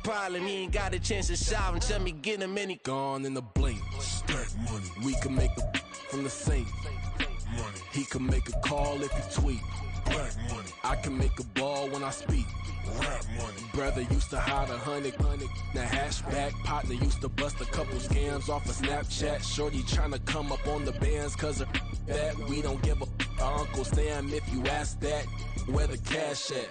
problem. He ain't got a chance to shout and tell me get him any. Gone in the blink. Stack money. We can make a from the sink. Money. He can make a call if he tweet. Black money. I can make a ball when I speak. Rap money. Brother used to hide 100. The hashback partner used to bust a couple scams off of Snapchat. Shorty tryna come up on the bands cause of that. We don't give a Uncle Sam if you ask that. Where the cash at?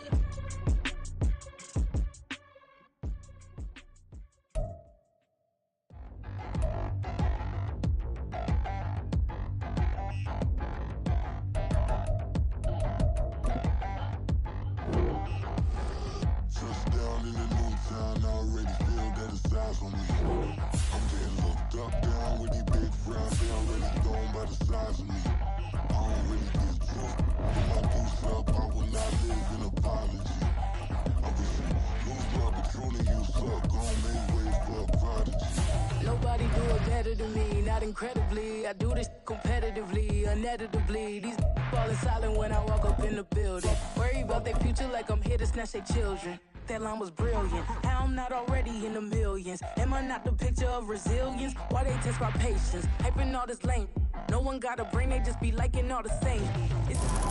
Nobody do it better than me, not incredibly. I do this competitively, uneditably. These falling silent when I walk up in the building. Worry about their future like I'm here to snatch their children. That line was brilliant. How I'm not already in the millions? Am I not the picture of resilience? Why they test my patience? Hyping all this lame. No one got a brain, they just be liking all the same.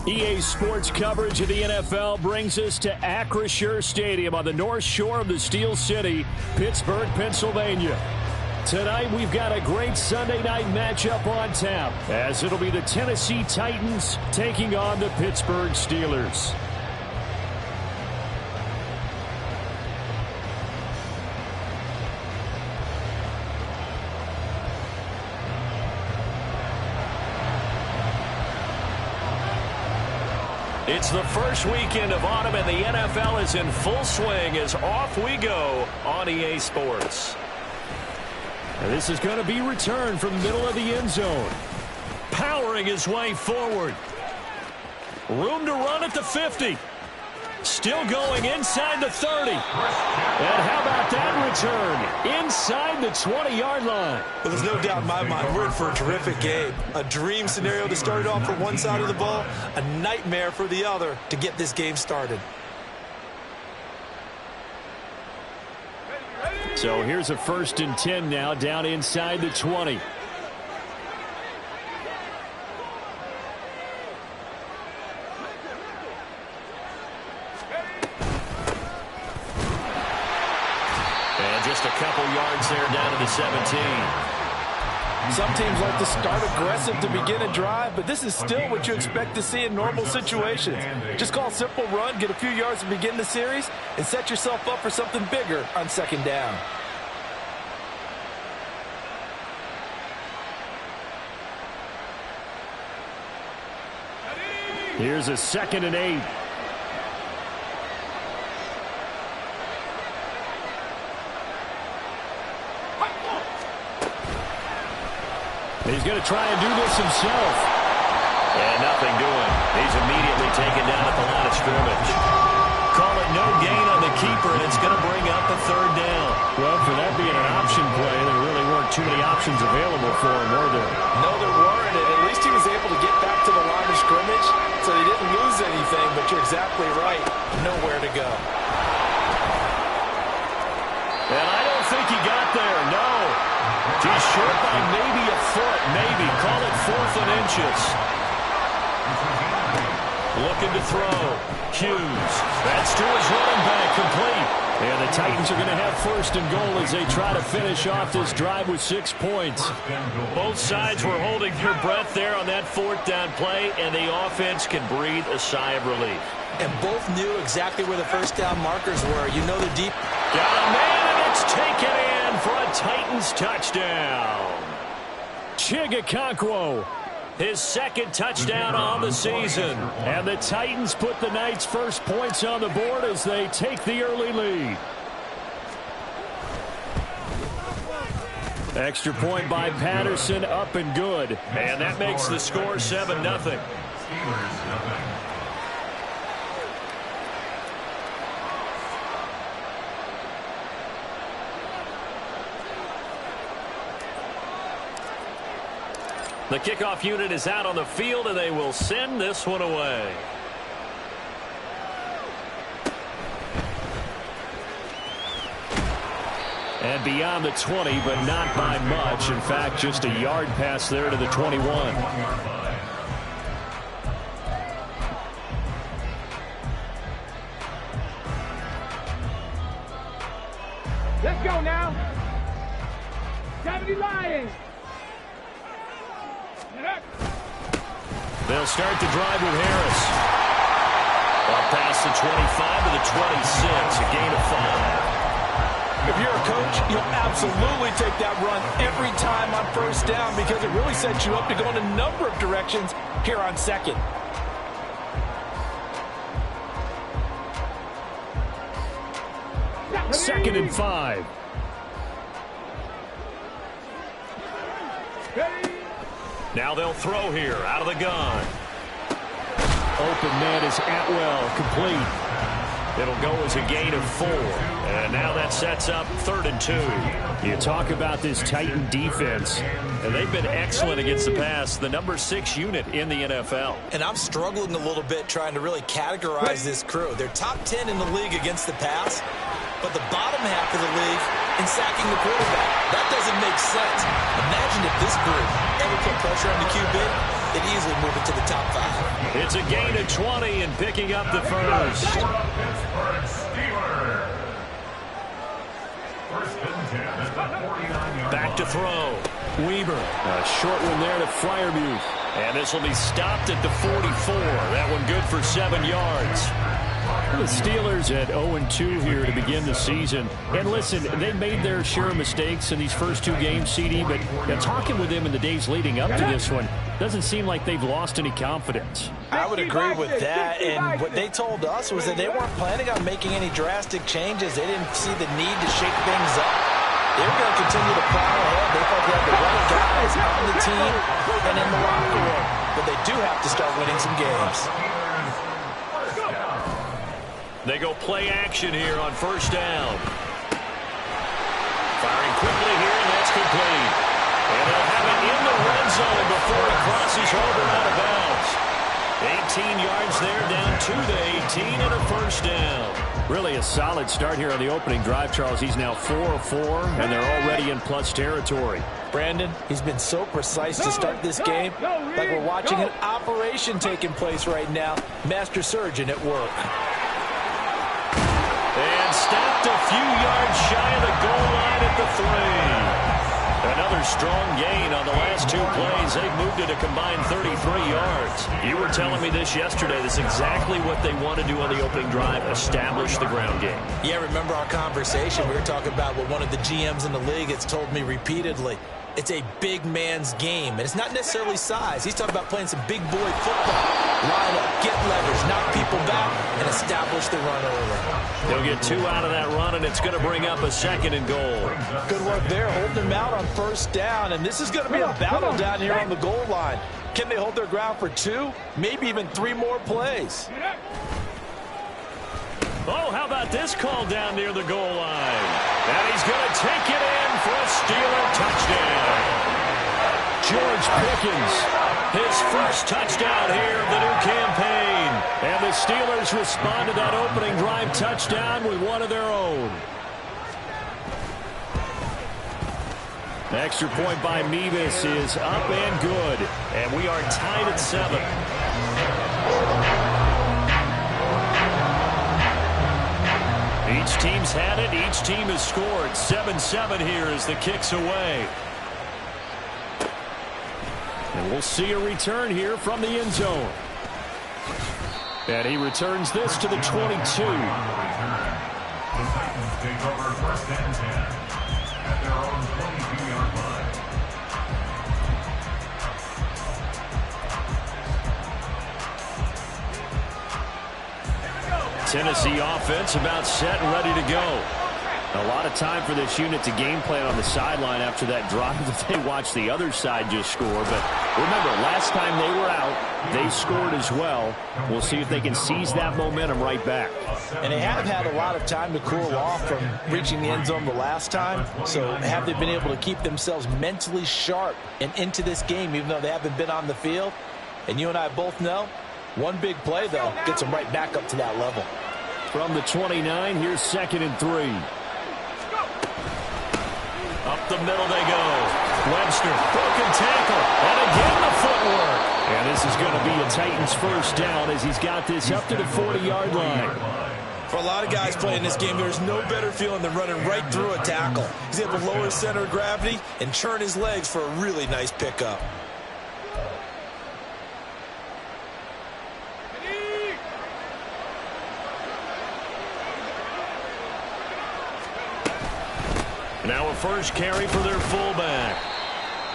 EA Sports coverage of the NFL brings us to Acrisure Stadium on the north shore of the Steel City, Pittsburgh, Pennsylvania. Tonight, we've got a great Sunday night matchup on tap, as it'll be the Tennessee Titans taking on the Pittsburgh Steelers. It's the first weekend of autumn, and the NFL is in full swing as off we go on EA Sports. And this is going to be returned from the middle of the end zone. Powering his way forward. Room to run at the 50. Still going inside the 30. And how about that return? Inside the 20-yard line. Well, there's no doubt in my mind we're in for a terrific game. A dream scenario to start it off for one side of the ball. A nightmare for the other to get this game started. So here's a 1st and 10 now, down inside the 20. And just a couple yards there down to the 17. Some teams like to start aggressive to begin a drive, but this is still what you expect to see in normal situations. Just call a simple run, get a few yards to begin the series, and set yourself up for something bigger on 2nd down. Here's a 2nd and 8. He's going to try and do this himself. And nothing doing. He's immediately taken down at the line of scrimmage. Call it no gain on the keeper, and it's going to bring up a 3rd down. Well, for that being an option play, there really weren't too many options available for him, were there? No, there weren't, and at least he was able to get back to the line of scrimmage, so he didn't lose anything, but you're exactly right. Nowhere to go. And I don't think he got there, no. He's short by maybe a foot, maybe. Call it 4th and inches. Looking to throw. Hughes. That's to his running back, complete. And the Titans are going to have 1st and goal as they try to finish off this drive with 6 points. Both sides were holding their breath there on that 4th down play, and the offense can breathe a sigh of relief. And both knew exactly where the 1st down markers were. You know the deep. Got a man, and it's taken in for a Titans touchdown. Chigakonkwo, his 2nd touchdown on the season. And the Titans put the Knights' first points on the board as they take the early lead. Extra point by Patterson, up and good. And that makes the score 7-0. The kickoff unit is out on the field, and they will send this one away. And beyond the 20, but not by much. In fact, just a yard pass there to the 21. Let's go now. 70 Lions. They'll start the drive with Harris. Up past the 25 to the 26, a gain of 5. If you're a coach, you'll absolutely take that run every time on first down because it really sets you up to go in a number of directions here on second. Second and 5. Now they'll throw here out of the gun. Open man is Atwell, complete. It'll go as a gain of 4. And now that sets up 3rd and 2. You talk about this Titan defense, and they've been excellent against the pass, the number 6 unit in the NFL. And I'm struggling a little bit trying to really categorize this crew. They're top 10 in the league against the pass, but the bottom half of the league in sacking the quarterback. That doesn't make sense. Imagine if this group ever put pressure on the QB, they'd easily move it to the top 5. It's a gain of 20 and picking up the first. Back to throw. Weaver. A short one there to Freiermuth. And this will be stopped at the 44. That one good for 7 yards. The Steelers at 0-2 here to begin the season. And listen, they made their share of mistakes in these first 2 games, CD, but talking with them in the days leading up to this one, doesn't seem like they've lost any confidence. I would agree with that, and what they told us was that they weren't planning on making any drastic changes. They didn't see the need to shake things up. They were going to continue to plow ahead. They thought they had the right guys on the team and in the locker room, but they do have to start winning some games. They go play action here on first down. Firing quickly here, and that's complete. And they'll have it in the red zone before it crosses over out of bounds. 18 yards there, down 2 to 18 and a first down. Really a solid start here on the opening drive, Charles. He's now 4 of 4, and they're already in plus territory. Brandon, he's been so precise to start this game, like we're watching an operation taking place right now. Master surgeon at work. And stopped a few yards shy of the goal line at the 3. Another strong gain on the last 2 plays. They've moved it a combined 33 yards. You were telling me this yesterday. This is exactly what they want to do on the opening drive, establish the ground game. Yeah, remember our conversation? We were talking about what one of the GMs in the league has told me repeatedly. It's a big man's game, and it's not necessarily size. He's talking about playing some big boy football. Line up, get leverage, knock people back, and establish the run early. They'll get 2 out of that run, and it's going to bring up a 2nd and goal. Good work there, holding them out on first down, and this is going to be a battle down here on the goal line. Can they hold their ground for 2, maybe even 3 more plays? Oh, how about this call down near the goal line? And he's going to take it in for a Steeler touchdown. George Pickens, his first touchdown here of the new campaign. And the Steelers respond to that opening drive touchdown with one of their own. The extra point by Mevis is up and good. And we are tied at 7. Each team's had it. Each team has scored. 7-7 here as the kick's away. And we'll see a return here from the end zone. And he returns this to the 22. The Titans take over 1st and 10 at their own 22-yard line. Tennessee offense about set and ready to go. A lot of time for this unit to game plan on the sideline after that drive that they watched the other side just score. But remember, last time they were out, they scored as well. We'll see if they can seize that momentum right back. And they have had a lot of time to cool off from reaching the end zone the last time. So have they been able to keep themselves mentally sharp and into this game, even though they haven't been on the field? And you and I both know, one big play, though, gets them right back up to that level. From the 29, here's 2nd and 3. Up the middle they go. Webster, broken tackle, and again the footwork. And this is going to be a Titans first down as he's got this up to the 40-yard line. For a lot of guys playing this game, there's no better feeling than running right through a tackle. He's able to lower his center of gravity and churn his legs for a really nice pickup. Now a first carry for their fullback.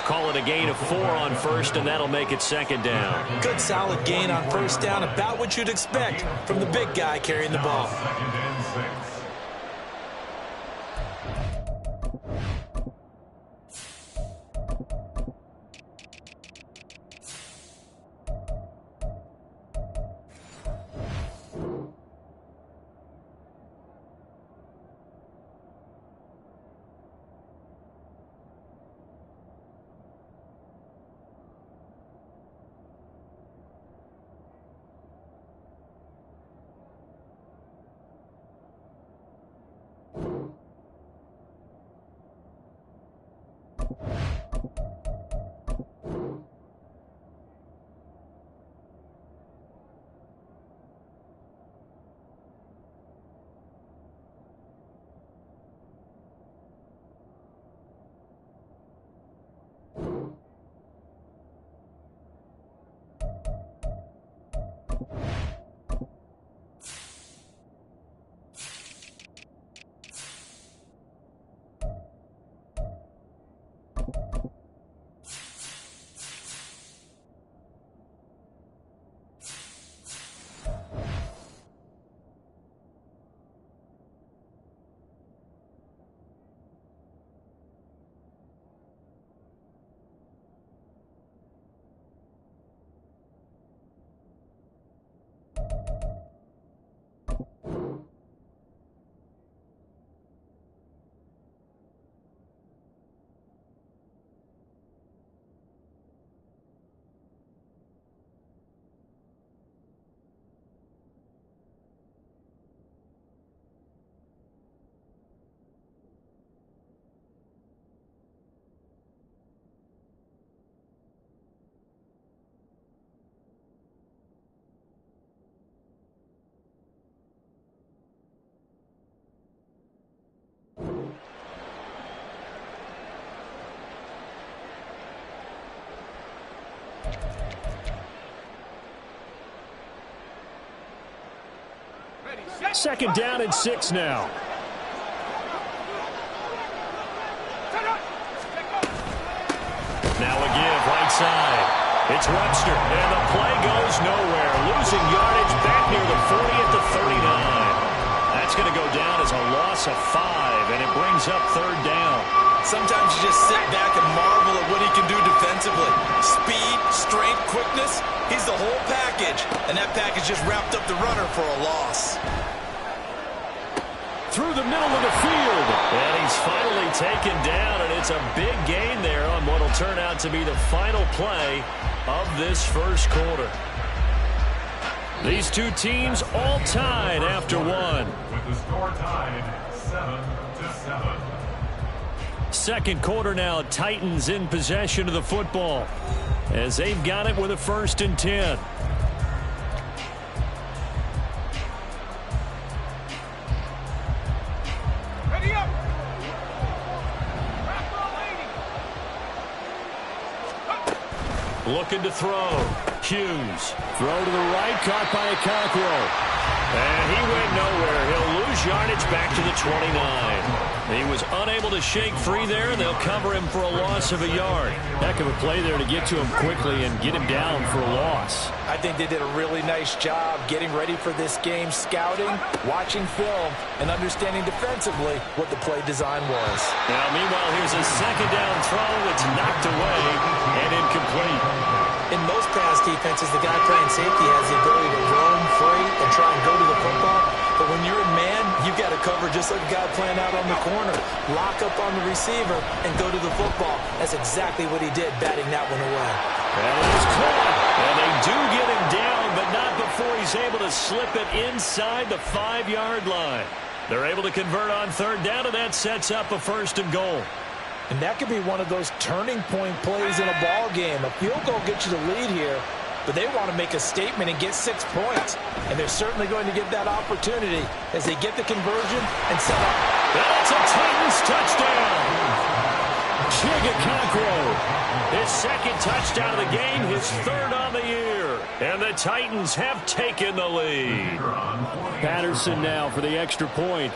Call it a gain of 4 on first, and that'll make it second down. Good solid gain on first down, about what you'd expect from the big guy carrying the ball. Second and 6. Second down and 6 now. Now a give right side. It's Webster, and the play goes nowhere. Losing yardage back near the 40 at the 39. That's going to go down as a loss of 5, and it brings up third down. Sometimes you just sit back and marvel at what he can do defensively. Speed, strength, quickness, he's the whole package. And that package just wrapped up the runner for a loss. Through the middle of the field. And he's finally taken down, and it's a big gain there on what will turn out to be the final play of this first quarter. These two teams all tied after one. With the score tied 7-7. Second quarter now, Titans in possession of the football as they've got it with a 1st and 10. Looking to throw. Hughes. Throw to the right, caught by a Cockrell. And he went nowhere. He'll lose yardage back to the 29. He was unable to shake free there, and they'll cover him for a loss of a yard. Heck of a play there to get to him quickly and get him down for a loss. I think they did a really nice job getting ready for this game, scouting, watching film, and understanding defensively what the play design was. Now, meanwhile, here's a second down throw. It's knocked away and incomplete. In most pass defenses, the guy playing safety has the ability to roam free and try and go to the football. But when you're in man, you've got to cover just like a guy playing out on the corner. Lock up on the receiver and go to the football. That's exactly what he did, batting that one away. And it was caught. And they do get him down, but not before he's able to slip it inside the 5-yard line. They're able to convert on third down, and that sets up a 1st and goal. And that could be one of those turning point plays in a ball game. A field goal gets you the lead here, but they want to make a statement and get 6 points. And they're certainly going to get that opportunity as they get the conversion and set up. That's a Titans touchdown. Chigaconkro, his second touchdown of the game, his third on the year. And the Titans have taken the lead. Patterson now for the extra point.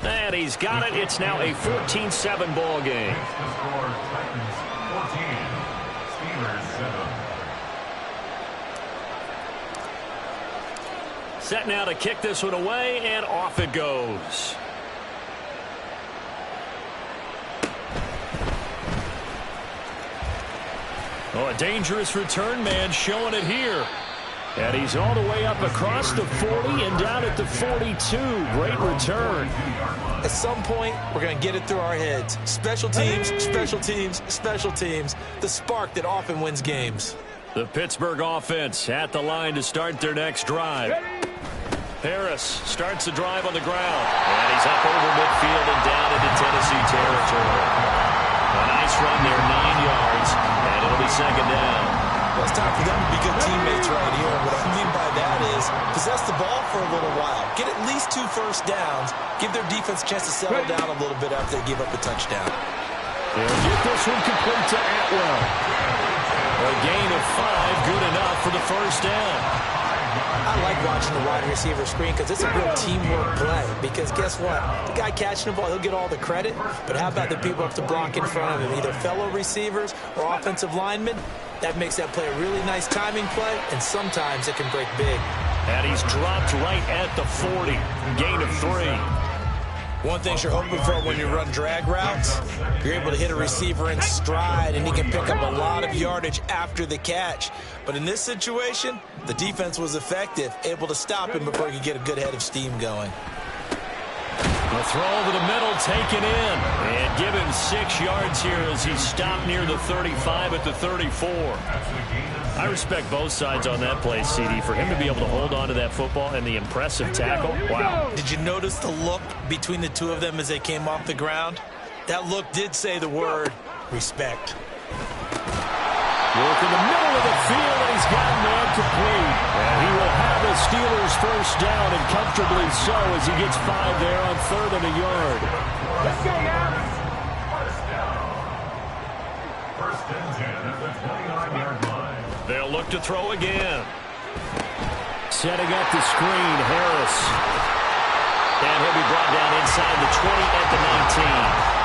And he's got it. It's now a 14-7 ball game. Set now to kick this one away, and off it goes. Oh, a dangerous return man showing it here. And he's all the way up across the 40 and down at the 42. Great return. At some point, we're going to get it through our heads. Special teams, special teams, special teams. The spark that often wins games. The Pittsburgh offense at the line to start their next drive. Harris starts the drive on the ground. And he's up over midfield and down into Tennessee territory. A nice run there, 9 yards, and it'll be second down. Well, it's time for them to be good teammates right here. What I mean by that is possess the ball for a little while. Get at least 2 first downs. Give their defense a chance to settle down a little bit after they give up a touchdown. They'll get this one complete to Atwell. A gain of 5, good enough for the first down. I like watching the wide receiver screen because it's a real teamwork play. Because guess what? The guy catching the ball, he'll get all the credit. But how about the people up to block in front of him? Either fellow receivers or offensive linemen. That makes that play a really nice timing play, and sometimes it can break big. And he's dropped right at the 40. Gain of 3. One thing you're hoping for when you run drag routes, you're able to hit a receiver in stride, and he can pick up a lot of yardage after the catch. But in this situation, the defense was effective, able to stop him before he could get a good head of steam going. The throw over the middle taken in. And give him 6 yards here as he stopped near the 35 at the 34. I respect both sides on that play, CD. For him to be able to hold on to that football and the impressive tackle, wow. Did you notice the look between the two of them as they came off the ground? That look did say the word respect. Work in the middle of the field, and he's got man complete. And he will have the Steelers first down, and comfortably so as he gets 5 there on 3rd and a yard. Let's go now. First and 10 at the 29-yard line. They'll look to throw again. Setting up the screen, Harris. And he'll be brought down inside the 20 at the 19.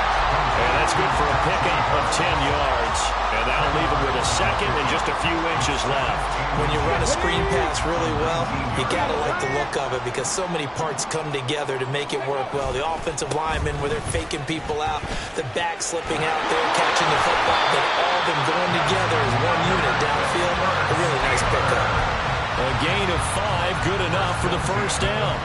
And that's good for a pickup of 10 yards. And that'll leave him with a second and just a few inches left. When you run a screen pass really well, you got to like the look of it because so many parts come together to make it work well. The offensive linemen where they're faking people out, the back slipping out there, catching the football. They've all been going together as one unit downfield. A really nice pickup. A gain of 5, good enough for the first down.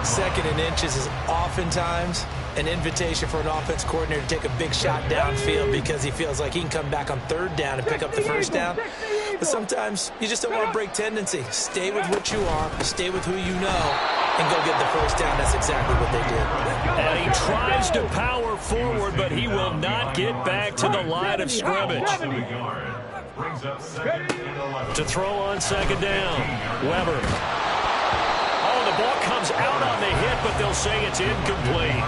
2nd and inches is oftentimes an invitation for an offense coordinator to take a big shot downfield because he feels like he can come back on 3rd down and pick up the first down. But sometimes you just don't want to break tendency. Stay with what you are, stay with who you know, and go get the first down. That's exactly what they did. And he tries to power forward, but he will not get back to the line of scrimmage. To throw on 2nd down, Weber. Oh, the ball comes out on the hit, but they'll say it's incomplete.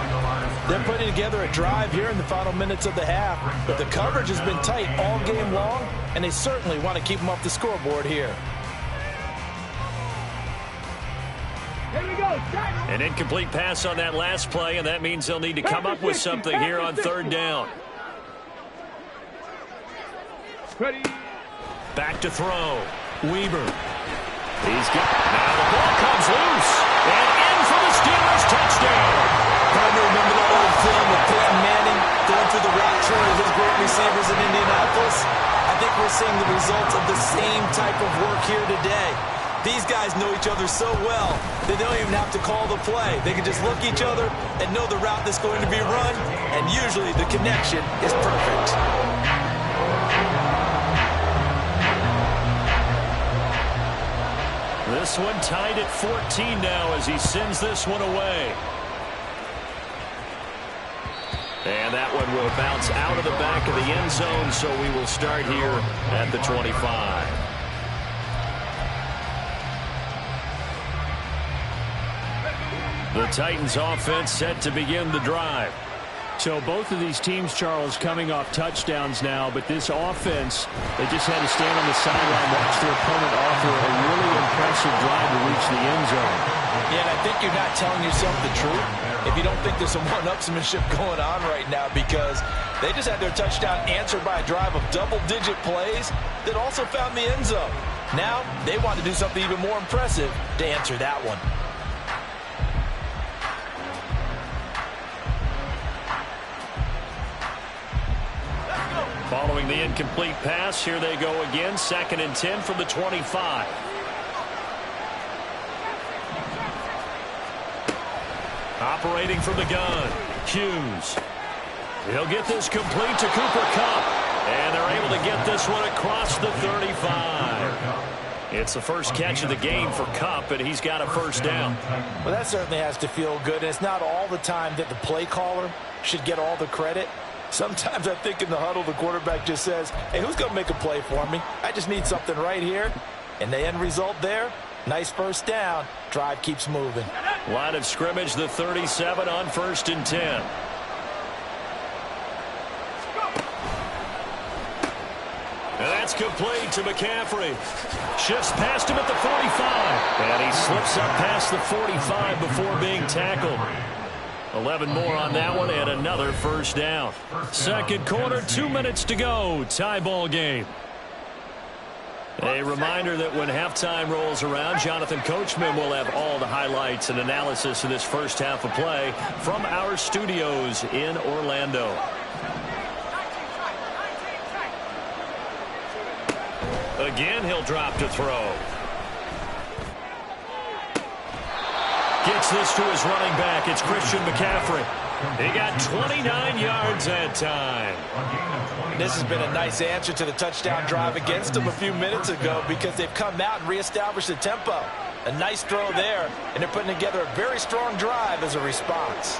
They're putting together a drive here in the final minutes of the half, but the coverage has been tight all game long, and they certainly want to keep them off the scoreboard here. Here we go. An incomplete pass on that last play, and that means they'll need to come up with something here on 3rd down. Ready. Back to throw. Weber. He's got. Now the ball comes loose. And in for the Steelers touchdown. Probably remember that old film with Peyton Manning going through the route tree of his great receivers in Indianapolis? I think we're seeing the results of the same type of work here today. These guys know each other so well, they don't even have to call the play. They can just look each other and know the route that's going to be run, and usually the connection is perfect. This one tied at 14 now as he sends this one away. And that one will bounce out of the back of the end zone, so we will start here at the 25. The Titans offense set to begin the drive. So both of these teams, Charles, coming off touchdowns now, but this offense, they just had to stand on the sideline, watch their opponent offer a really impressive drive to reach the end zone. Yeah, and I think you're not telling yourself the truth if you don't think there's some one-upsmanship going on right now, because they just had their touchdown answered by a drive of double-digit plays that also found the end zone. Now they want to do something even more impressive to answer that one. Following the incomplete pass, here they go again. 2nd and 10 from the 25. Operating from the gun, Hughes. He'll get this complete to Cooper Kupp. And they're able to get this one across the 35. It's the first catch of the game for Kupp, and he's got a first down. Well, that certainly has to feel good. And it's not all the time that the play caller should get all the credit. Sometimes I think in the huddle, the quarterback just says, hey, who's going to make a play for me? I just need something right here. And the end result there, nice first down. Drive keeps moving. Line of scrimmage, the 37 on 1st and 10. And that's complete to McCaffrey. Shifts past him at the 45. And he slips up past the 45 before being tackled. 11 more on that one and another first down. Second quarter, 2 minutes to go. Tie ball game. A reminder that when halftime rolls around, Jonathan Coachman will have all the highlights and analysis of this first half of play from our studios in Orlando. Again, he'll drop to throw. Gets this to his running back. It's Christian McCaffrey. He got 29 yards that time. This has been a nice answer to the touchdown drive against them a few minutes ago, because they've come out and reestablished the tempo. A nice throw there, and they're putting together a very strong drive as a response.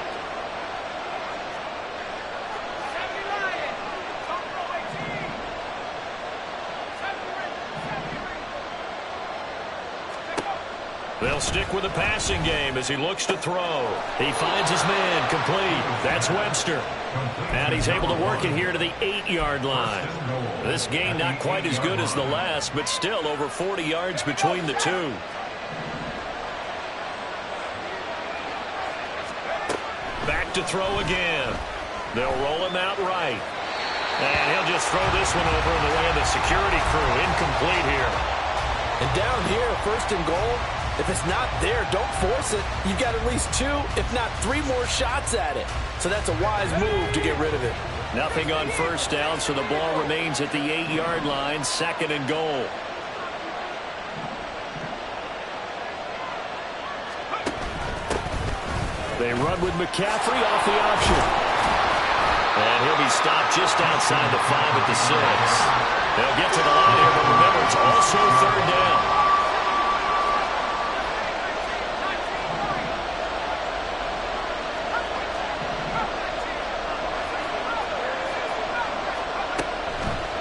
They'll stick with the passing game as he looks to throw. He finds his man complete. That's Webster. And he's able to work it here to the 8-yard line. This game not quite as good as the last, but still over 40 yards between the two. Back to throw again. They'll roll him out right. And he'll just throw this one over in the way of the security crew. Incomplete here. And down here, 1st and goal. If it's not there, don't force it. You've got at least 2, if not 3 more shots at it. So that's a wise move to get rid of it. Nothing on first down, so the ball remains at the 8-yard line, 2nd and goal. They run with McCaffrey off the option. And he'll be stopped just outside the 5 at the 6. They'll get to the line here, but remember, it's also 3rd down.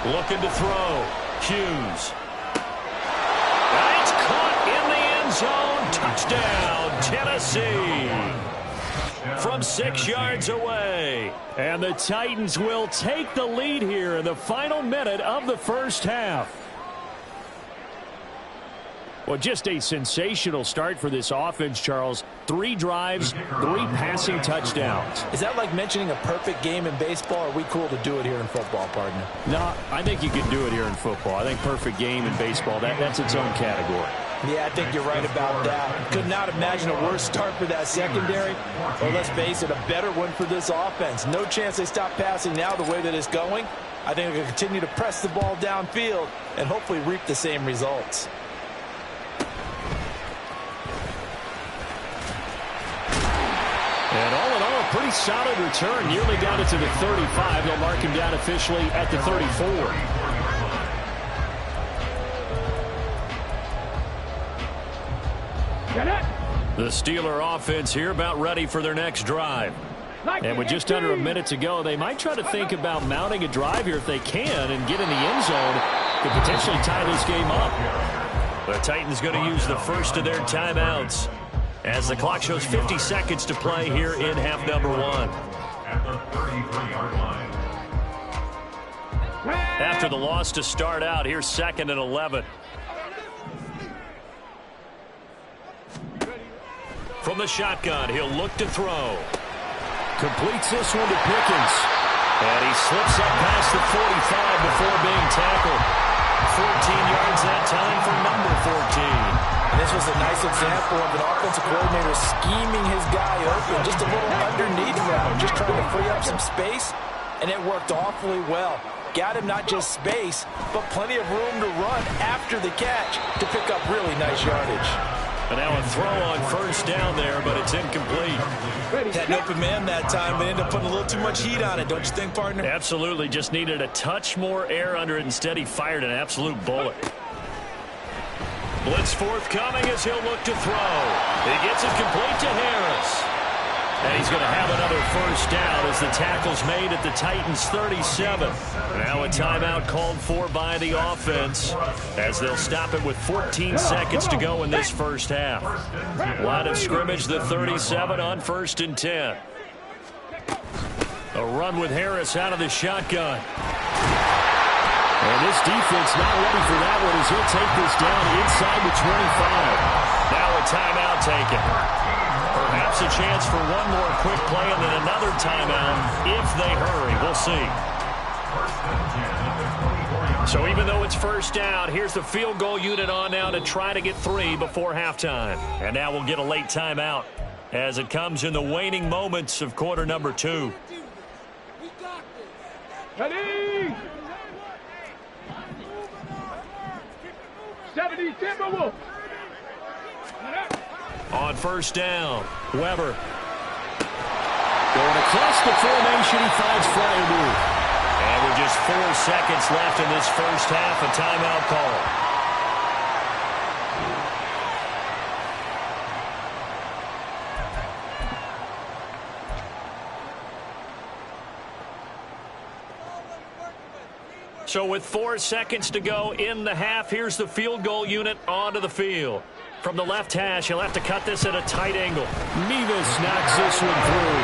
Looking to throw. Hughes. And it's caught in the end zone. Touchdown, Tennessee. From 6 yards away. And the Titans will take the lead here in the final minute of the first half. Well, just a sensational start for this offense, Charles. 3 drives, 3 passing touchdowns. Is that like mentioning a perfect game in baseball, or are we cool to do it here in football, partner? No, I think you can do it here in football. I think perfect game in baseball, that's its own category. Yeah, I think you're right about that. Could not imagine a worse start for that secondary. Or let's face it, a better one for this offense. No chance they stop passing now the way that it's going. I think they'll continue to press the ball downfield and hopefully reap the same results. And all in all, a pretty solid return. Nearly got it to the 35. They'll mark him down officially at the 34. The Steeler offense here about ready for their next drive. And with just under a minute to go, they might try to think about mounting a drive here if they can and get in the end zone to potentially tie this game up. The Titans going to use the first of their timeouts as the clock shows 50 seconds to play here in half number 1. At the 33-yard line. After the loss to start out, here's 2nd and 11. From the shotgun, he'll look to throw. Completes this one to Pickens. And he slips up past the 45 before being tackled. 14 yards that time for number 14. And this was a nice example of an offensive coordinator scheming his guy open, just a little underneath route, just trying to free up some space, and it worked awfully well. Got him not just space, but plenty of room to run after the catch to pick up really nice yardage. And now a throw on first down there, but it's incomplete. Had an open man that time, but ended up putting a little too much heat on it, don't you think, partner? Absolutely, just needed a touch more air under it. Instead, he fired an absolute bullet. Blitz forthcoming as he'll look to throw. He gets it complete to Harris. And he's going to have another first down as the tackle's made at the Titans' 37. Now a timeout called for by the offense as they'll stop it with 14 seconds to go in this first half. Line of scrimmage, the 37 on 1st and 10. A run with Harris out of the shotgun. And this defense not ready for that one as he'll take this down inside the 25. Now a timeout taken. Perhaps a chance for one more quick play and then another timeout if they hurry. We'll see. So even though it's first down, here's the field goal unit on now to try to get 3 before halftime. And now we'll get a late timeout as it comes in the waning moments of quarter number 2. Ready? 70 Timberwolves. On first down, Weber. Going across the formation, he finds Fryermuth. And with just 4 seconds left in this first half, a timeout call. So with 4 seconds to go in the half, here's the field goal unit onto the field. From the left hash, he'll have to cut this at a tight angle. Mevis knocks this one through.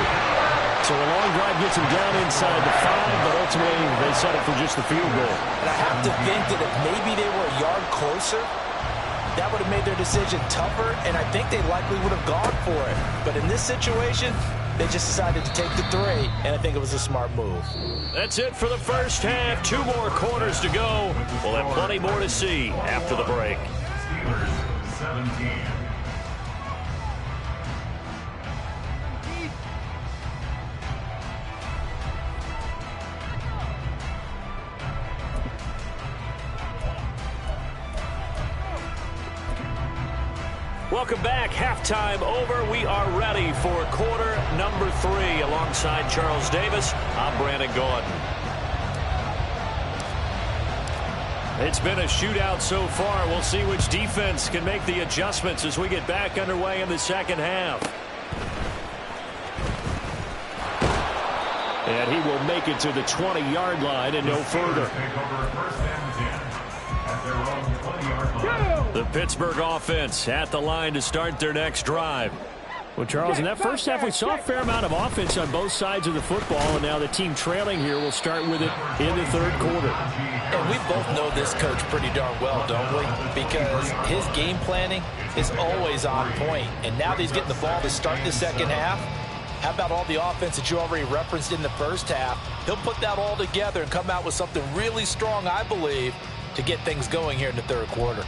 So a long drive gets him down inside the 5, but ultimately they settle for just the field goal. And I have to think that if maybe they were a yard closer, that would have made their decision tougher, and I think they likely would have gone for it. But in this situation, they just decided to take the 3, and I think it was a smart move. That's it for the first half. 2 more quarters to go. We'll have plenty more to see after the break. Steelers 17. Welcome back. Halftime over. We are ready for quarter number 3. Alongside Charles Davis, I'm Brandon Gordon. It's been a shootout so far. We'll see which defense can make the adjustments as we get back underway in the second half. And he will make it to the 20-yard line and no further. The Pittsburgh offense at the line to start their next drive. Well, Charles, in that first half, we saw a fair amount of offense on both sides of the football, and now the team trailing here will start with it in the third quarter. And we both know this coach pretty darn well, don't we? Because his game planning is always on point. And now that he's getting the ball to start the second half, how about all the offense that you already referenced in the first half? He'll put that all together and come out with something really strong, I believe, to get things going here in the third quarter.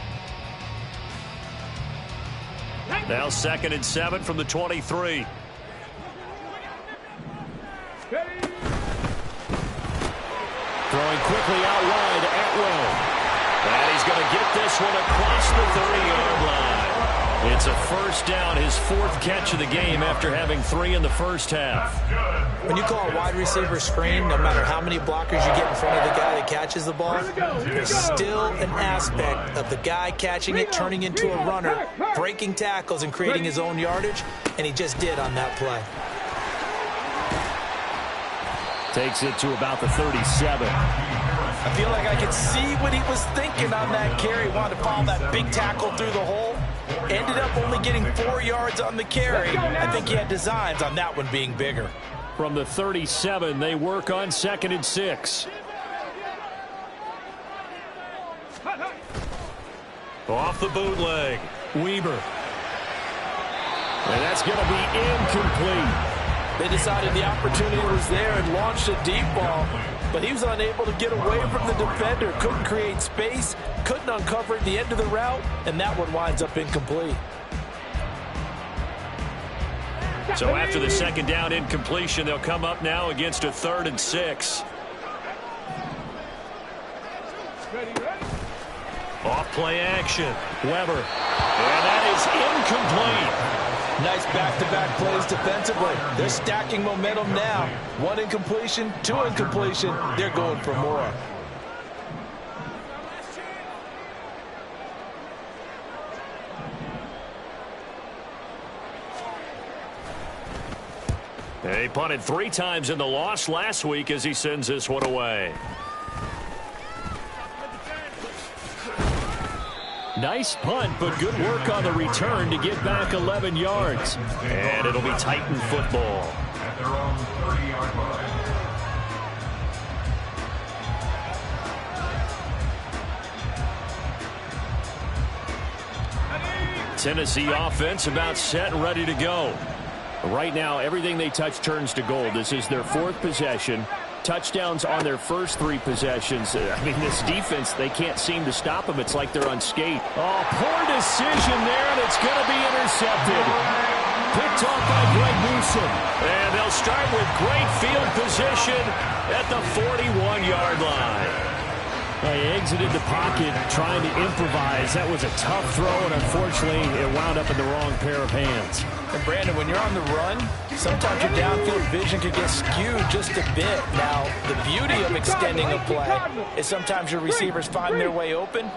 Now 2nd and 7 from the 23. Throwing quickly out wide, Atwell. And he's going to get this one across the 30-yard line. It's a first down, his 4th catch of the game after having 3 in the first half. When you call a wide receiver screen, no matter how many blockers you get in front of the guy that catches the ball, there's still an aspect of the guy catching it, turning into a runner, breaking tackles and creating his own yardage, and he just did on that play. Takes it to about the 37. I feel like I could see what he was thinking on that carry. Wanted to follow that big tackle through the hole. Ended up only getting 4 yards on the carry. I think he had designs on that one being bigger. From the 37, they work on 2nd and 6. Off the bootleg, Weber. And that's going to be incomplete. They decided the opportunity was there and launched a deep ball, but he was unable to get away from the defender. Couldn't create space, couldn't uncover at the end of the route, and that one winds up incomplete. So after the 2nd down incompletion, they'll come up now against a 3rd and 6. Off play action, Weber. And that is incomplete. Nice back-to-back plays defensively. They're stacking momentum now. 1 incompletion, 2 incompletion. They're going for more. He punted 3 times in the loss last week as he sends this one away. Nice punt, but good work on the return to get back 11 yards. And it'll be Titan football. At their own 30-yard line. Tennessee offense about set and ready to go. Right now, everything they touch turns to gold. This is their 4th possession. Touchdowns on their first 3 possessions. I mean, this defense, they can't seem to stop them. It's like they're unscathed. Oh, poor decision there, and it's going to be intercepted. Picked off by Greg Newsom. And they'll start with great field position at the 41-yard line. He exited the pocket trying to improvise. That was a tough throw, and unfortunately, it wound up in the wrong pair of hands. And Brandon, when you're on the run, sometimes your downfield vision could get skewed just a bit. Now, the beauty of extending a play is sometimes your receivers find their way open,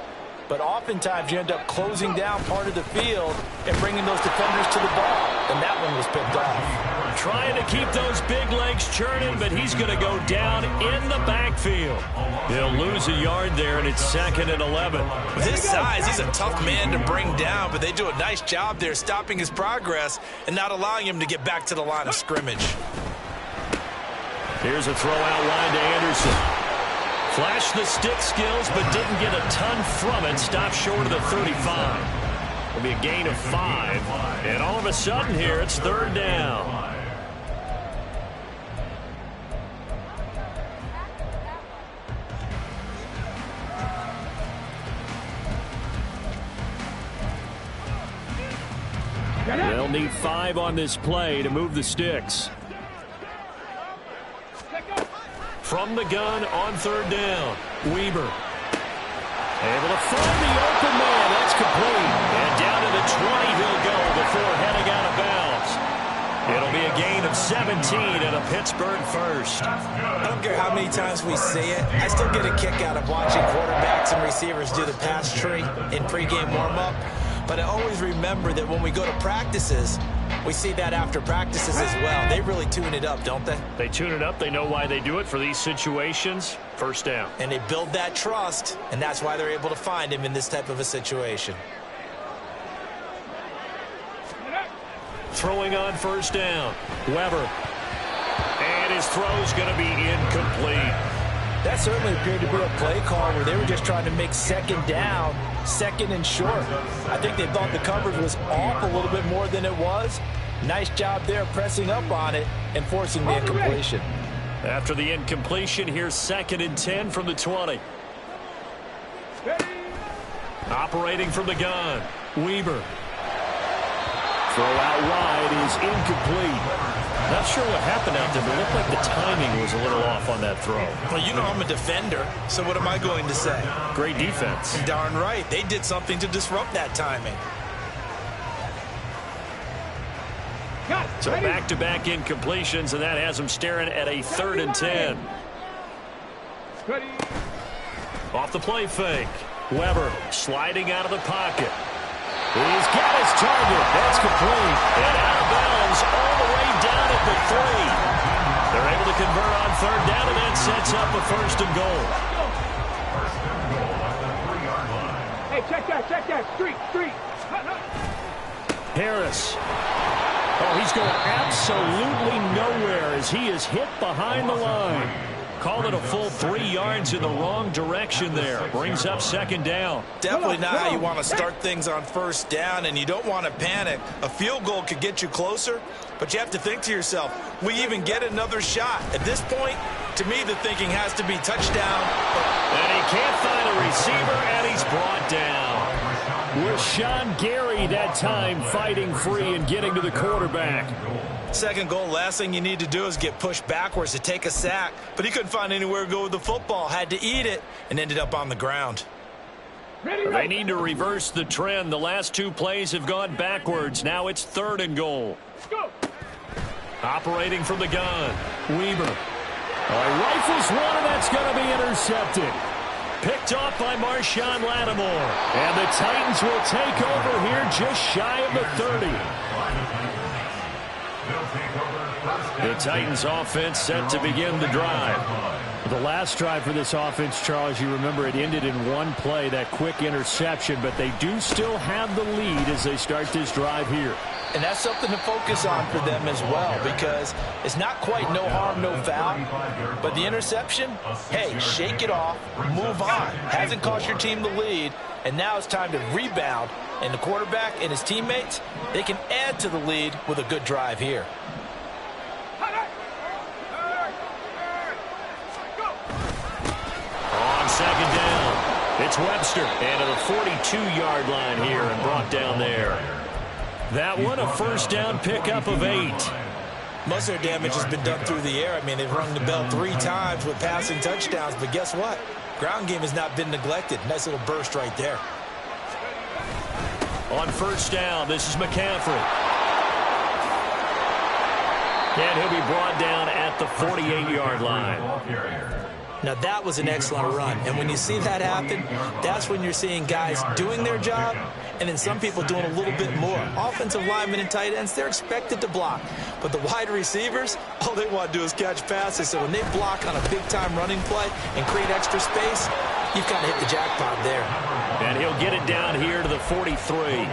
but oftentimes you end up closing down part of the field and bringing those defenders to the ball, and that one was picked off. Trying to keep those big legs churning, but he's going to go down in the backfield. He'll lose a yard there, and it's 2nd and 11. With his size, he's a tough man to bring down, but they do a nice job there stopping his progress and not allowing him to get back to the line of scrimmage. Here's a throw out line to Anderson. Flashed the stick skills, but didn't get a ton from it. Stopped short of the 35. It'll be a gain of 5. And all of a sudden here, it's 3rd down. They'll need 5 on this play to move the sticks. From the gun on 3rd down, Weber. Able to find the open man. That's complete. And down to the 20 he'll go before heading out of bounds. It'll be a gain of 17 and a Pittsburgh first. I don't care how many times we say it, I still get a kick out of watching quarterbacks and receivers do the pass tree in pregame warm-up. But I always remember that when we go to practices, we see that after practices as well. They really tune it up, don't they? They tune it up. They know why they do it for these situations. First down. And they build that trust, and that's why they're able to find him in this type of a situation. Throwing on 1st down, Weber. And his throw's going to be incomplete. That certainly appeared to be a play call where they were just trying to make 2nd down, 2nd and short. I think they thought the coverage was off a little bit more than it was. Nice job there pressing up on it and forcing the incompletion. After the incompletion, here's 2nd and 10 from the 20. Operating from the gun, Weber. Throw out wide is incomplete. Not sure what happened out there, but it looked like the timing was a little off on that throw. Well, you know I'm a defender, so what am I going to say? Great defense. Darn right. They did something to disrupt that timing. So back-to-back incompletions, and that has them staring at a 3rd and 10. Off the play fake. Weber sliding out of the pocket. He's got his target. That's complete. And out of bounds all the way down at the 3. They're able to convert on 3rd down, and that sets up a 1st and goal. Hey, check that. Street. Harris. Oh, he's going absolutely nowhere as he is hit behind the line. Called it a full 3 yards in the wrong direction there. Brings up 2nd down. Definitely not how you want to start things on 1st down, and you don't want to panic. A field goal could get you closer, but you have to think to yourself, we even get another shot. At this point, to me, the thinking has to be touchdown. And he can't find a receiver, and he's brought down. Rashawn Gary that time fighting free and getting to the quarterback. 2nd goal, last thing you need to do is get pushed backwards to take a sack. But he couldn't find anywhere to go with the football. Had to eat it and ended up on the ground. They need to reverse the trend. The last 2 plays have gone backwards. Now it's 3rd and goal. Operating from the gun. Weber. Rifles one, and that's going to be intercepted. Picked off by Marshawn Lattimore. And the Titans will take over here just shy of the 30. The Titans offense set to begin the drive. The last drive for this offense, Charles, you remember it ended in 1 play, that quick interception, but they do still have the lead as they start this drive here. And that's something to focus on for them as well, because it's not quite no harm, no foul. But the interception, hey, shake it off, move on. Hasn't cost your team the lead, and now it's time to rebound. And the quarterback and his teammates, they can add to the lead with a good drive here. On 2nd down, it's Webster. And to the 42-yard line here and brought down there. That one a 1st down pickup of 8. Most of their damage has been done through the air. I mean, they've rung the bell 3 times with passing touchdowns, but guess what? Ground game has not been neglected. Nice little burst right there. On 1st down, this is McCaffrey. And he'll be brought down at the 48-yard line. Now, that was an excellent run. And when you see that happen, that's when you're seeing guys doing their job and then some people doing a little bit more. Offensive linemen and tight ends, they're expected to block. But the wide receivers, all they want to do is catch passes. So when they block on a big-time running play and create extra space, you've kind of hit the jackpot there. And he'll get it down here to the 43.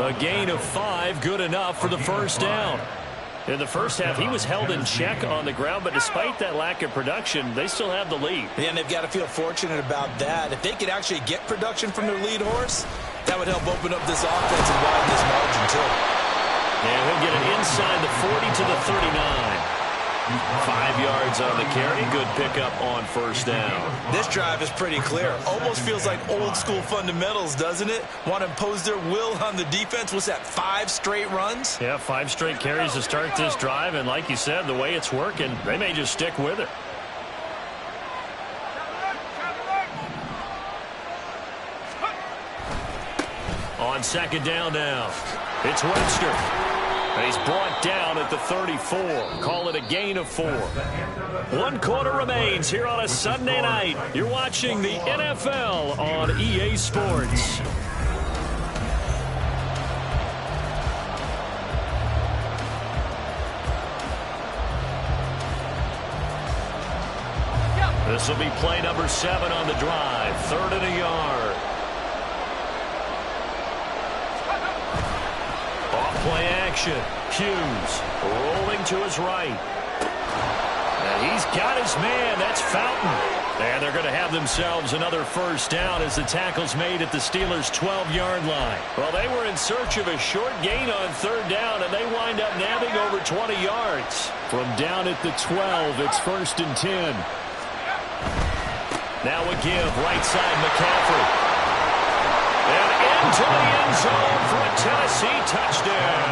A gain of 5, good enough for the 1st down. In the first half, he was held in check on the ground, but despite that lack of production, they still have the lead. Yeah, and they've got to feel fortunate about that. If they could actually get production from their lead horse, that would help open up this offense and widen this margin, too. And he'll get it inside the 40 to the 39. 5 yards on the carry. Good pickup on 1st down. This drive is pretty clear. Almost feels like old-school fundamentals, doesn't it? Want to impose their will on the defense. What's that, 5 straight runs? Yeah, 5 straight carries to start this drive. And like you said, the way it's working, they may just stick with it. On 2nd down now, it's Webster. And he's brought down at the 34. Call it a gain of 4. 1 quarter remains here on a Sunday night. You're watching the NFL on EA Sports. This will be play number 7 on the drive. 3rd and a yard. Off-play action. Hughes rolling to his right. And he's got his man. That's Fountain. And they're going to have themselves another 1st down as the tackle's made at the Steelers' 12-yard line. Well, they were in search of a short gain on 3rd down, and they wind up nabbing over 20 yards. From down at the 12, it's 1st and 10. Now a give, right side McCaffrey. And into the end zone for a Tennessee touchdown.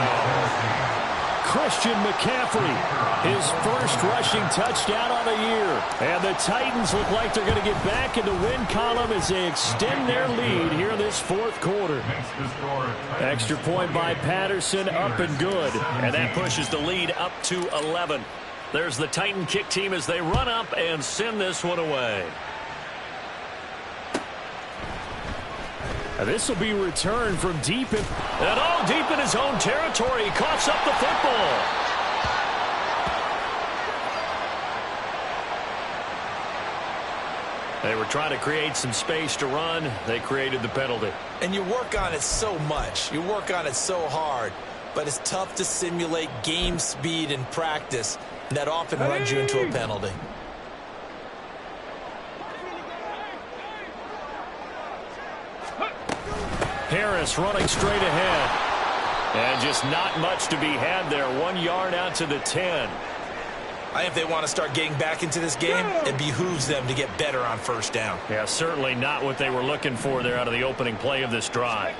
Christian McCaffrey, his first rushing touchdown on the year. And the Titans look like they're going to get back in the win column as they extend their lead here in this fourth quarter. Extra point by Patterson, up and good. And that pushes the lead up to 11. There's the Titan kick team as they run up and send this one away. And this will be returned from deep in. And all deep in his own territory. He coughs up the football. They were trying to create some space to run. They created the penalty. And you work on it so much. You work on it so hard. But it's tough to simulate game speed in practice. And that often runs you into a penalty. Harris running straight ahead. And just not much to be had there. 1 yard out to the 10. I think if they want to start getting back into this game, it behooves them to get better on first down. Yeah, certainly not what they were looking for there out of the opening play of this drive.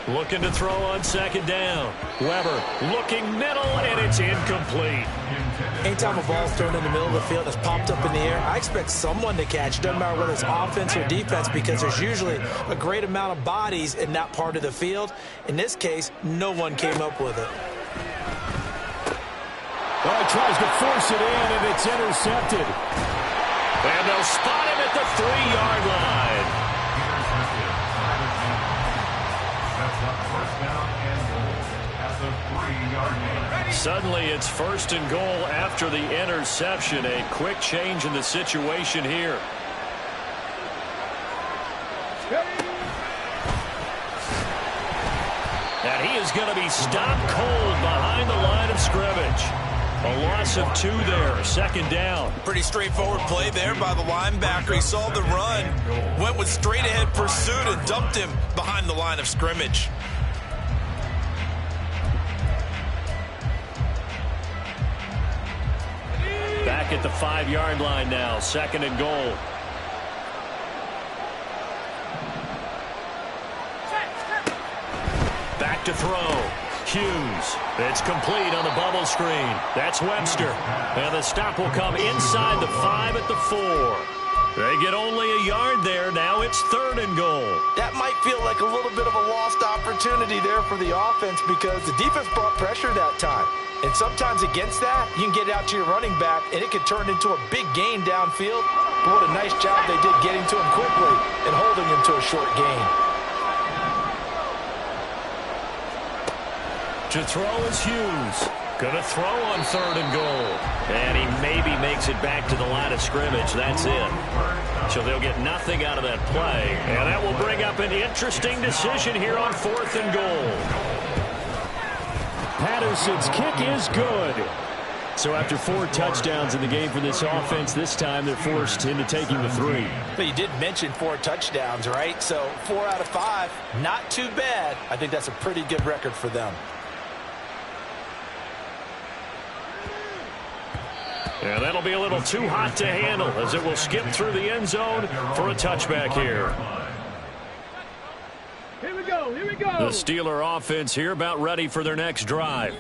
Looking to throw on second down. Weber looking middle, and it's incomplete. Anytime a ball's thrown in the middle of the field and it's popped up in the air, I expect someone to catch. Doesn't matter whether it's offense or defense, because there's usually a great amount of bodies in that part of the field. In this case, no one came up with it. Well, he tries to force it in, and it's intercepted. And they'll spot him at the 3-yard line. Suddenly it's 1st and goal after the interception. A quick change in the situation here. And he is going to be stopped cold behind the line of scrimmage. A loss of 2 there, 2nd down. Pretty straightforward play there by the linebacker. He saw the run, went with straight-ahead pursuit, and dumped him behind the line of scrimmage. Back at the 5-yard line now, 2nd and goal. Back to throw. Hughes. It's complete on the bubble screen. That's Webster. And the stop will come inside the 5 at the 4. They get only a yard there. Now it's 3rd and goal. That might feel like a little bit of a lost opportunity there for the offense because the defense brought pressure that time. And sometimes against that, you can get out to your running back, and it could turn into a big gain downfield. But what a nice job they did getting to him quickly and holding him to a short gain. To throw is Hughes. Going to throw on 3rd and goal. And he maybe makes it back to the line of scrimmage. That's it. So they'll get nothing out of that play. And that will bring up an interesting decision here on 4th and goal. Patterson's kick is good. So after 4 touchdowns in the game for this offense, this time they're forced into taking the 3. But you did mention 4 touchdowns, right? So 4 out of 5, not too bad. I think that's a pretty good record for them. And that'll be a little too hot to handle as it will skip through the end zone for a touchback here. Here we go, here we go. The Steeler offense here about ready for their next drive.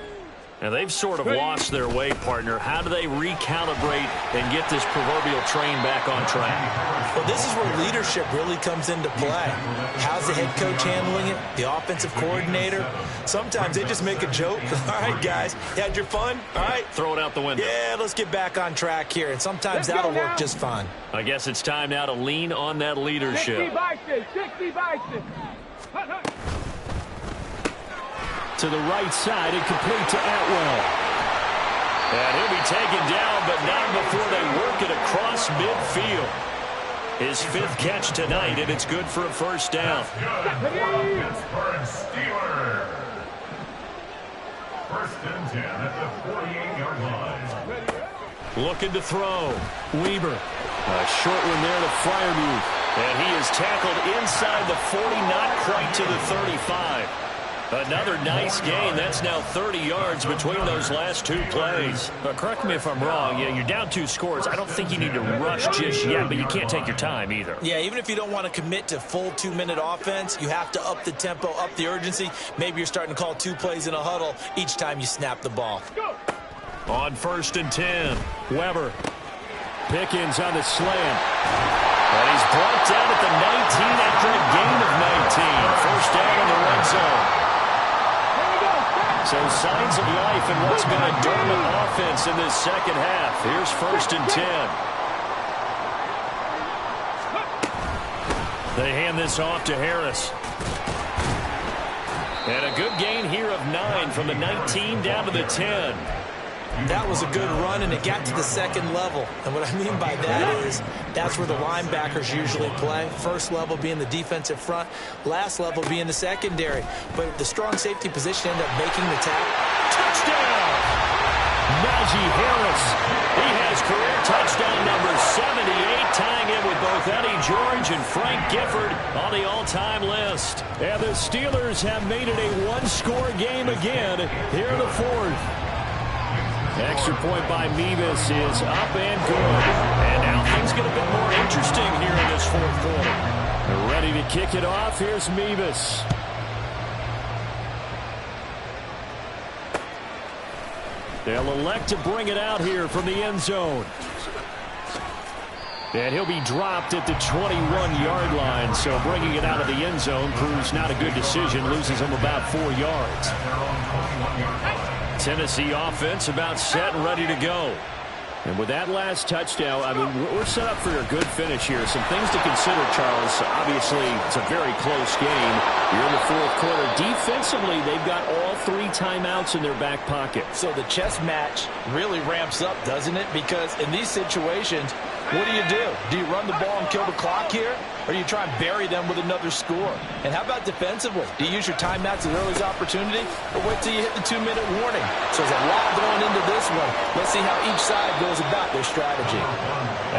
And they've sort of lost their way, partner. How do they recalibrate and get this proverbial train back on track? Well, this is where leadership really comes into play. How's the head coach handling it? The offensive coordinator? Sometimes they just make a joke. All right, guys, you had your fun? All right. Throw it out the window. Yeah, let's get back on track here. And sometimes that'll work just fine. I guess it's time now to lean on that leadership. 60 Bison. To the right side and complete to Atwell. And he'll be taken down, but not before they work it across midfield. His 5th catch tonight, and it's good for a 1st down. Pittsburgh Steelers. 1st and 10 at the 48-yard line. Looking to throw. Weber. A short one there to Freiermuth. And he is tackled inside the 40, not quite to the 35. Another nice gain. That's now 30 yards between those last two plays. But correct me if I'm wrong. Yeah, you're down 2 scores. I don't think you need to rush just yet, but you can't take your time either. Yeah, even if you don't want to commit to full 2-minute offense, you have to up the tempo, up the urgency. Maybe you're starting to call 2 plays in a huddle each time you snap the ball. On 1st and 10, Weber. Pickens on the slant. And he's brought down at the 19 after a gain of 19. First down in the red zone. So signs of life in what's been a dormant offense in this second half. Here's 1st and 10. They hand this off to Harris. And a good gain here of 9 from the 19 down to the 10. That was a good run, and it got to the second level. And what I mean by that is that's where the linebackers usually play. First level being the defensive front, last level being the secondary. But the strong safety position ended up making the tackle. Touchdown! Najee Harris. He has career touchdown number 78, tying it with both Eddie George and Frank Gifford on the all-time list. And the Steelers have made it a 1-score game again here in the 4th. Extra point by Mevis is up and good. And now things get a bit more interesting here in this 4th quarter. They're ready to kick it off. Here's Mevis. They'll elect to bring it out here from the end zone. And he'll be dropped at the 21-yard line. So bringing it out of the end zone proves not a good decision. Loses him about 4 yards. Tennessee offense about set and ready to go. And with that last touchdown, I mean, we're set up for a good finish here. Some things to consider, Charles. Obviously, it's a very close game. You're in the 4th quarter. Defensively, they've got all 3 timeouts in their back pocket. So the chess match really ramps up, doesn't it? Because in these situations, what do? Do you run the ball and kill the clock here? Or do you try and bury them with another score? And how about defensively? Do you use your timeouts as early as opportunity? Or wait till you hit the 2-minute warning? So there's a lot going into this one. Let's see how each side goes about their strategy.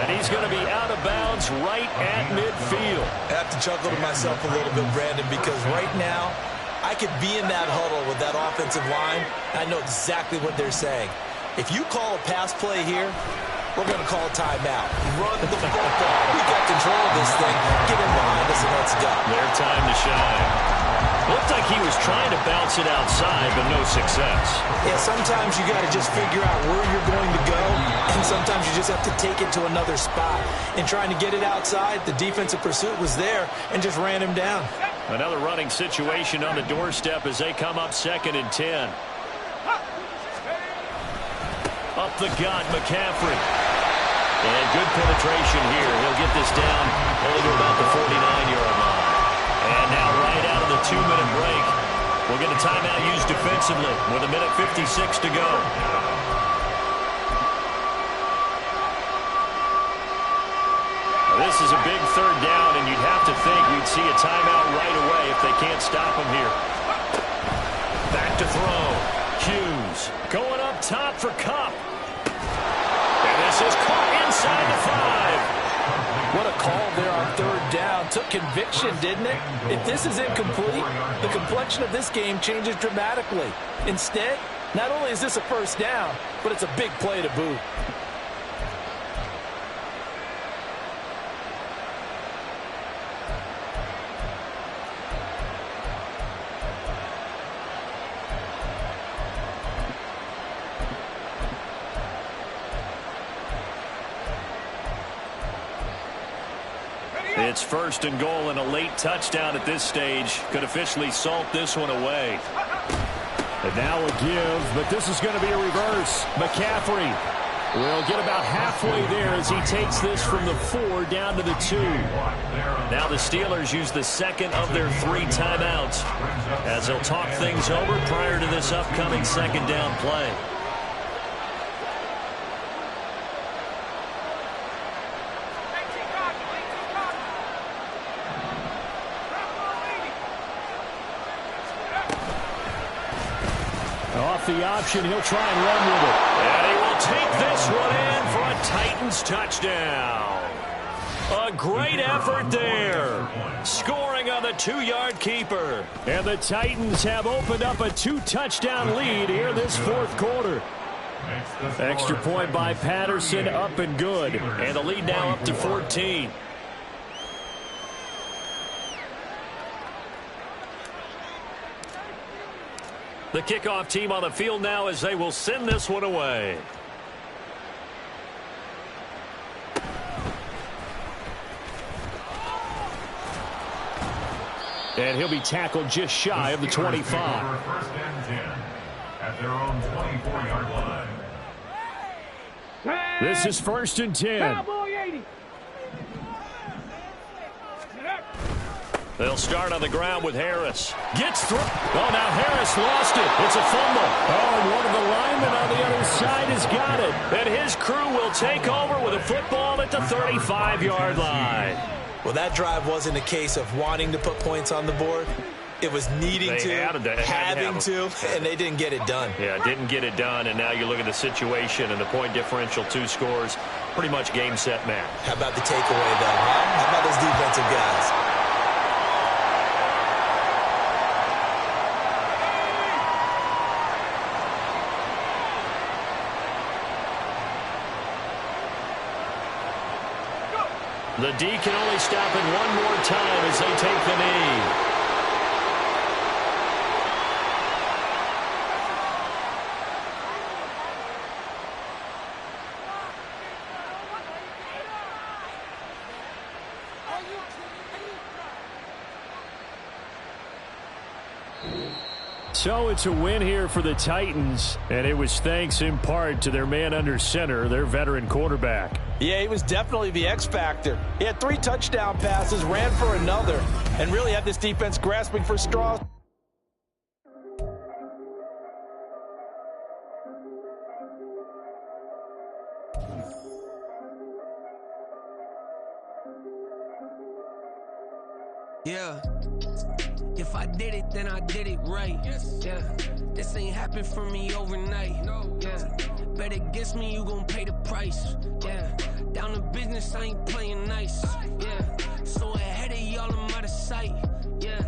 And he's going to be out of bounds right at midfield. I have to chuckle to myself a little bit, Brandon, because right now I could be in that huddle with that offensive line. I know exactly what they're saying. If you call a pass play here, we're going to call a timeout. Run the football. We got control of this thing. Get in behind us and let's go. Their time to shine. Looked like he was trying to bounce it outside, but no success. Yeah, sometimes you got to just figure out where you're going to go, and sometimes you just have to take it to another spot. And trying to get it outside, the defensive pursuit was there and just ran him down. Another running situation on the doorstep as they come up 2nd and 10. Up the gut, McCaffrey. And good penetration here. He'll get this down only to about the 49-yard line. And now right out of the 2-minute break, we'll get a timeout used defensively with 1:56 to go. This is a big 3rd down, and you'd have to think we'd see a timeout right away if they can't stop him here. Back to throw. Hughes going up top for Kupp. And this is caught inside the 5. What a call there on 3rd down. Took conviction, didn't it? If this is incomplete, the complexion of this game changes dramatically. Instead, not only is this a 1st down, but it's a big play to boot. It's 1st and goal, and a late touchdown at this stage could officially salt this one away. And now a give, but this is going to be a reverse. McCaffrey will get about halfway there as he takes this from the 4 down to the 2. Now the Steelers use the 2nd of their 3 timeouts as they'll talk things over prior to this upcoming 2nd down play. Off the option, he'll try and run with it. And he will take this one in for a Titans touchdown. A great effort there. Scoring throwing on the 2-yard keeper. And the Titans have opened up a 2-touchdown lead here this fourth quarter. Extra point by Patterson, up and good. And the lead now up to 14. The kickoff team on the field now as they will send this one away. And he'll be tackled just shy of the 25. First and 10 at their own 24-yard line. This is 1st and 10. They'll start on the ground with Harris. Gets through. Oh, now Harris lost it. It's a fumble. Oh, and one of the linemen on the other side has got it. And his crew will take over with a football at the 35-yard line. Well, that drive wasn't a case of wanting to put points on the board. It was needing having to, and they didn't get it done. Yeah, didn't get it done, and now you look at the situation and the point differential, 2 scores, pretty much game, set, match. How about the takeaway, though, huh? How about those defensive guys? The D can only stop it one more time as they take the knee. So it's a win here for the Titans, and it was thanks in part to their man under center, their veteran quarterback. Yeah, he was definitely the X factor. He had 3 touchdown passes, ran for another, and really had this defense grasping for straws. Yeah. If I did it, then I did it right. Yeah. This ain't happened for me overnight. Yeah. Bet against me, you gon' pay the price. Yeah. Down to business, I ain't playing nice. Yeah. So ahead of y'all, I'm out of sight. Yeah.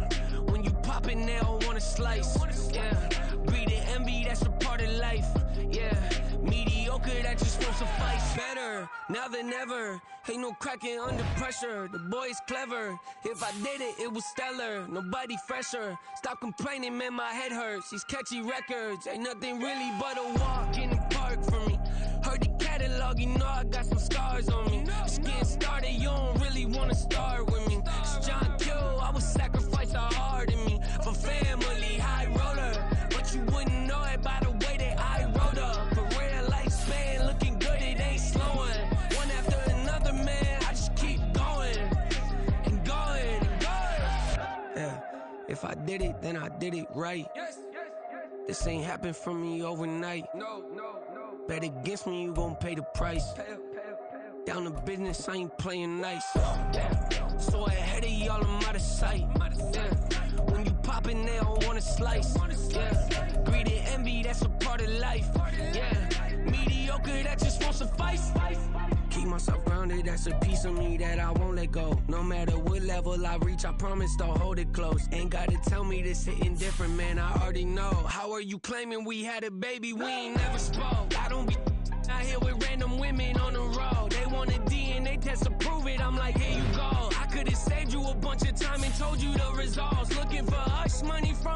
When you pop it, they all wanna slice. Yeah. Breeding envy, that's a part of life. Yeah. Mediocre, that just won't suffice. Better now than ever. Ain't no cracking under pressure. The boy's clever. If I did it, it was stellar. Nobody fresher. Stop complaining, man, my head hurts. These catchy records ain't nothing really but a walk in the park for me. Heard the catalog, you know I got some scars on me. Just getting started, you don't really wanna start with me. It's John Q, I would sacrifice a heart in me for family, high roller. But you wouldn't know it by the way that I wrote up. Career lifespan looking good, it ain't slowing. One after another, man, I just keep going and going and going. Yeah, if I did it, then I did it right. This ain't happened for me overnight. No. Bet against me, you gon' pay the price. Down to business, I ain't playing nice. Yeah. So ahead of y'all, I'm out of sight. Yeah. When you poppin', they don't wanna slice. Yeah. Greed and envy, that's a part of life. Yeah. Mediocre, that just won't suffice. Keep myself grounded, that's a piece of me that I won't let go. No matter what level I reach, I promise to hold it close. Ain't gotta tell me this hitting different, man, I already know. How are you claiming we had a baby, we ain't never spoke? I don't be out here with random women on the road. They want a DNA test to prove it, I'm like, here you go. I could've saved you a bunch of time and told you the results. Looking for hush money from